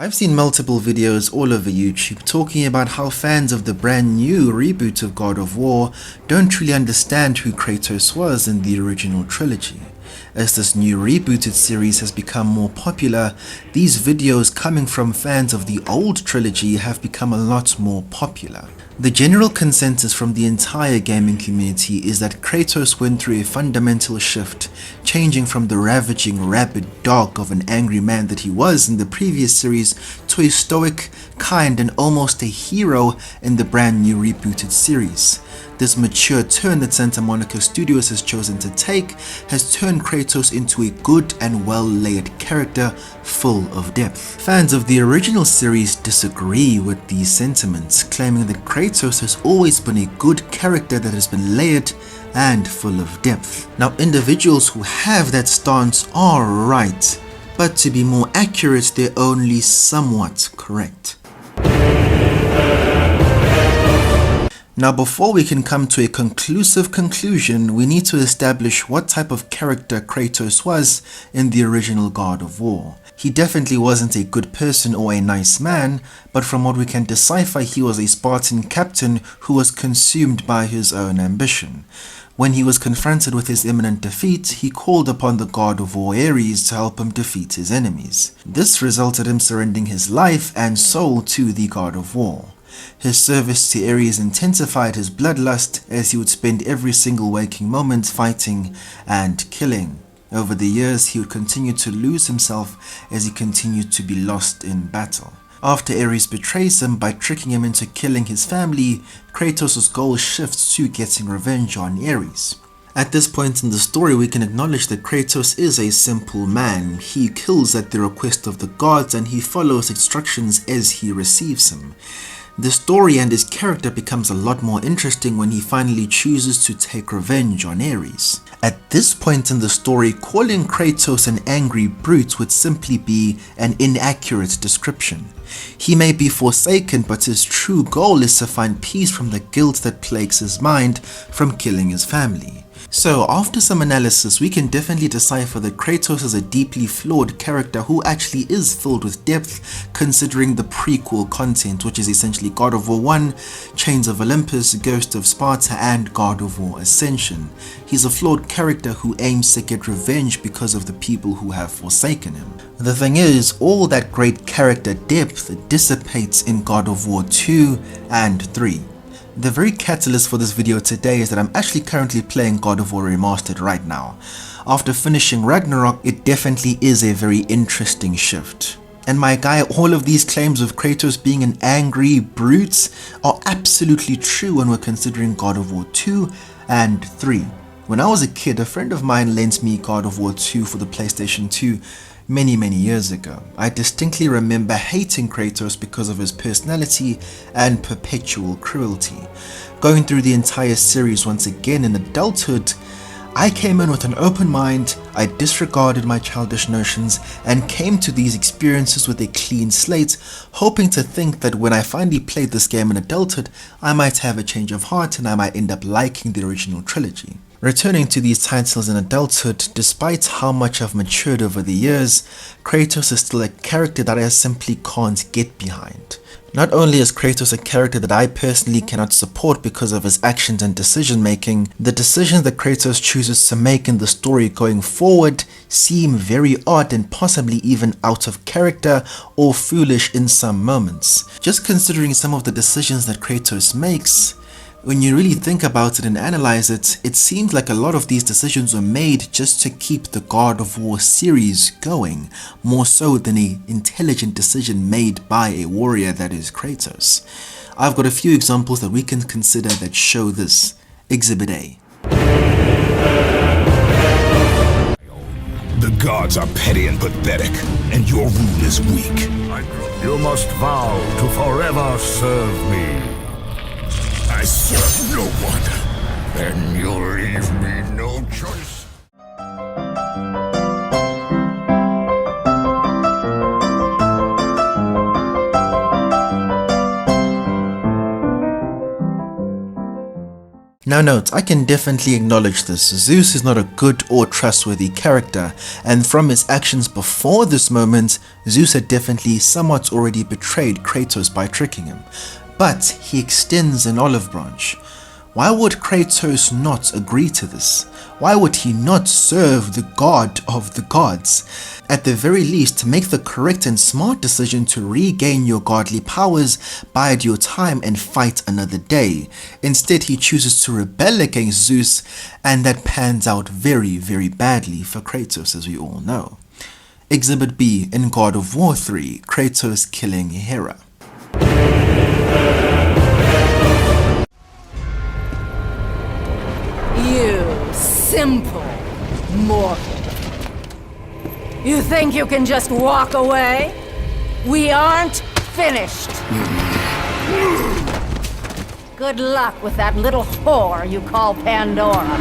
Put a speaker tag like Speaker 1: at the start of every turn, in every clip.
Speaker 1: I've seen multiple videos all over YouTube talking about how fans of the brand new reboot of God of War don't truly understand who Kratos was in the original trilogy. As this new rebooted series has become more popular, these videos coming from fans of the old trilogy have become a lot more popular. The general consensus from the entire gaming community is that Kratos went through a fundamental shift, changing from the ravaging, rabid dog of an angry man that he was in the previous series to a stoic, kind, and almost a hero in the brand new rebooted series. This mature turn that Santa Monica Studios has chosen to take has turned Kratos into a good and well-layered character full of depth. Fans of the original series disagree with these sentiments, claiming that Kratos has always been a good character that has been layered and full of depth. Now, individuals who have that stance are right, but to be more accurate, they're only somewhat correct. Now, before we can come to a conclusive conclusion, we need to establish what type of character Kratos was in the original God of War. He definitely wasn't a good person or a nice man, but from what we can decipher, he was a Spartan captain who was consumed by his own ambition. When he was confronted with his imminent defeat, he called upon the god of war Ares to help him defeat his enemies. This resulted in him surrendering his life and soul to the god of war. His service to Ares intensified his bloodlust, as he would spend every single waking moment fighting and killing. Over the years, he would continue to lose himself as he continued to be lost in battle. After Ares betrays him by tricking him into killing his family, Kratos' goal shifts to getting revenge on Ares. At this point in the story, we can acknowledge that Kratos is a simple man. He kills at the request of the gods and he follows instructions as he receives them. The story and his character becomes a lot more interesting when he finally chooses to take revenge on Ares. At this point in the story, calling Kratos an angry brute would simply be an inaccurate description. He may be forsaken, but his true goal is to find peace from the guilt that plagues his mind from killing his family. So, after some analysis, we can definitely decipher that Kratos is a deeply flawed character who actually is filled with depth, considering the prequel content, which is essentially God of War 1, Chains of Olympus, Ghost of Sparta, and God of War Ascension. He's a flawed character who aims to get revenge because of the people who have forsaken him. The thing is, all that great character depth dissipates in God of War 2 and 3. The very catalyst for this video today is that I'm actually currently playing God of War Remastered right now. After finishing Ragnarok, it definitely is a very interesting shift. And my guy, all of these claims of Kratos being an angry brute are absolutely true when we're considering God of War 2 and 3. When I was a kid, a friend of mine lent me God of War 2 for the PlayStation 2 many years ago. I distinctly remember hating Kratos because of his personality and perpetual cruelty. Going through the entire series once again in adulthood, I came in with an open mind, I disregarded my childish notions, and came to these experiences with a clean slate, hoping to think that when I finally played this game in adulthood, I might have a change of heart and I might end up liking the original trilogy. Returning to these titles in adulthood, despite how much I've matured over the years, Kratos is still a character that I simply can't get behind. Not only is Kratos a character that I personally cannot support because of his actions and decision making, the decisions that Kratos chooses to make in the story going forward seem very odd and possibly even out of character or foolish in some moments. Just considering some of the decisions that Kratos makes, when you really think about it and analyze it, it seems like a lot of these decisions were made just to keep the God of War series going, more so than an intelligent decision made by a warrior that is Kratos. I've got a few examples that we can consider that show this. Exhibit A.
Speaker 2: The gods are petty and pathetic, and your rule is weak.
Speaker 3: You must vow to forever serve me.
Speaker 2: I serve no one.
Speaker 3: Then you leave me no choice.
Speaker 1: Now Now note, I can definitely acknowledge this. Zeus is not a good or trustworthy character, and from his actions before this moment, Zeus had definitely somewhat already betrayed Kratos by tricking him. But he extends an olive branch. Why would Kratos not agree to this? Why would he not serve the god of the gods? At the very least, make the correct and smart decision to regain your godly powers, bide your time and fight another day. Instead, he chooses to rebel against Zeus, and that pans out very, very badly for Kratos, as we all know. Exhibit B in God of War 3, Kratos killing Hera.
Speaker 4: You simple mortal. You think you can just walk away? We aren't finished. Good luck with that little whore you call Pandora.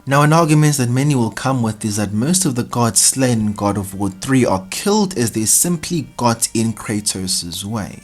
Speaker 1: Now, an argument that many will come with is that most of the gods slain in God of War 3 are killed as they simply got in Kratos' way.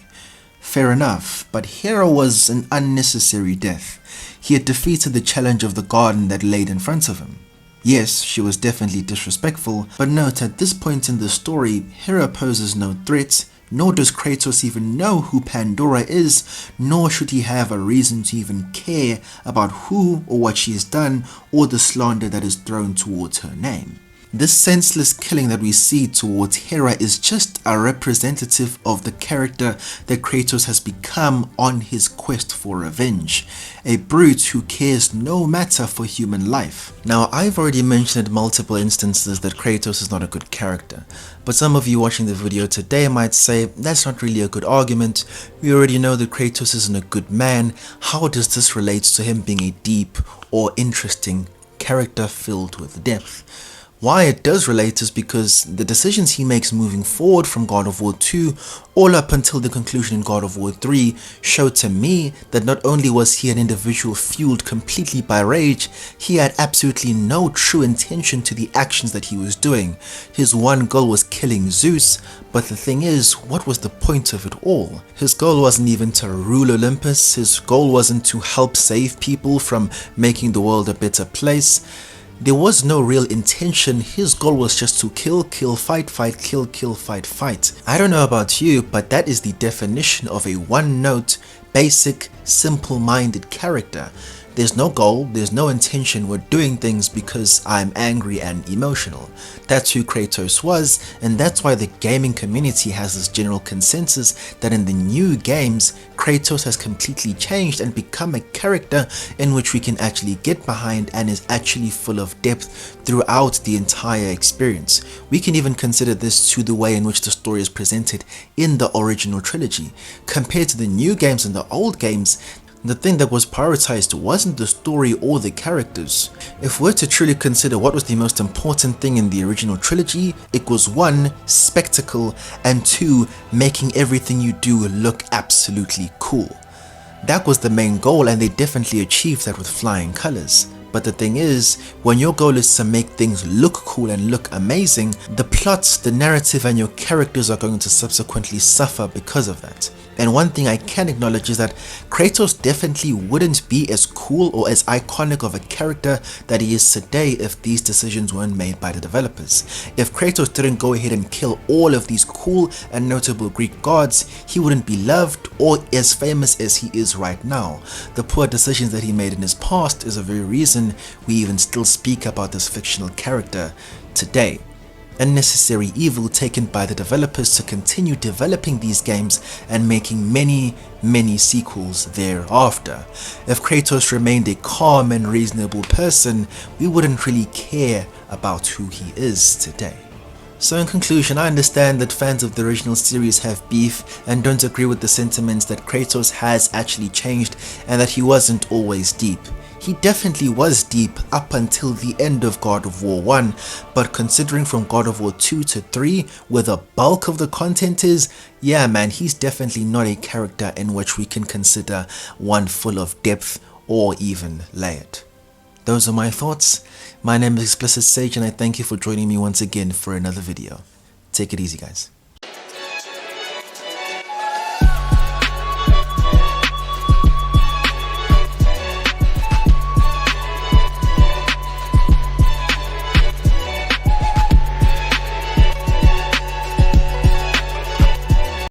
Speaker 1: Fair enough, but Hera was an unnecessary death. He had defeated the challenge of the garden that laid in front of him. Yes, she was definitely disrespectful, but note, at this point in the story, Hera poses no threat, nor does Kratos even know who Pandora is, nor should he have a reason to even care about who or what she has done, or the slander that is thrown towards her name. This senseless killing that we see towards Hera is just a representative of the character that Kratos has become on his quest for revenge. A brute who cares no matter for human life. Now, I've already mentioned in multiple instances that Kratos is not a good character, but some of you watching the video today might say, that's not really a good argument. We already know that Kratos isn't a good man. How does this relate to him being a deep or interesting character filled with depth? Why it does relate is because the decisions he makes moving forward from God of War 2 all up until the conclusion in God of War 3 show to me that not only was he an individual fueled completely by rage, he had absolutely no true intention to the actions that he was doing. His one goal was killing Zeus, but the thing is, what was the point of it all? His goal wasn't even to rule Olympus, his goal wasn't to help save people from making the world a better place. There was no real intention. His goal was just to kill, fight, kill, fight. I don't know about you, but that is the definition of a one-note, basic, simple-minded character. There's no goal, there's no intention, we're doing things because I'm angry and emotional. That's who Kratos was, and that's why the gaming community has this general consensus that in the new games, Kratos has completely changed and become a character in which we can actually get behind and is actually full of depth throughout the entire experience. We can even consider this to the way in which the story is presented in the original trilogy. Compared to the new games and the old games, the thing that was prioritized wasn't the story or the characters. If we're to truly consider what was the most important thing in the original trilogy, it was 1, spectacle, and 2, making everything you do look absolutely cool. That was the main goal, and they definitely achieved that with flying colors. But the thing is, when your goal is to make things look cool and look amazing, the plots, the narrative, and your characters are going to subsequently suffer because of that. And one thing I can acknowledge is that Kratos definitely wouldn't be as cool or as iconic of a character that he is today if these decisions weren't made by the developers. If Kratos didn't go ahead and kill all of these cool and notable Greek gods, he wouldn't be loved or as famous as he is right now. The poor decisions that he made in his past is a very reason we even still speak about this fictional character today. Unnecessary evil taken by the developers to continue developing these games and making many sequels thereafter. If Kratos remained a calm and reasonable person, we wouldn't really care about who he is today. So in conclusion, I understand that fans of the original series have beef and don't agree with the sentiments that Kratos has actually changed and that he wasn't always deep. He definitely was deep up until the end of God of War 1, but considering from God of War 2 to 3, where the bulk of the content is, yeah man, he's definitely not a character in which we can consider one full of depth or even layered. Those are my thoughts. My name is Explicit Sage and I thank you for joining me once again for another video. Take it easy guys.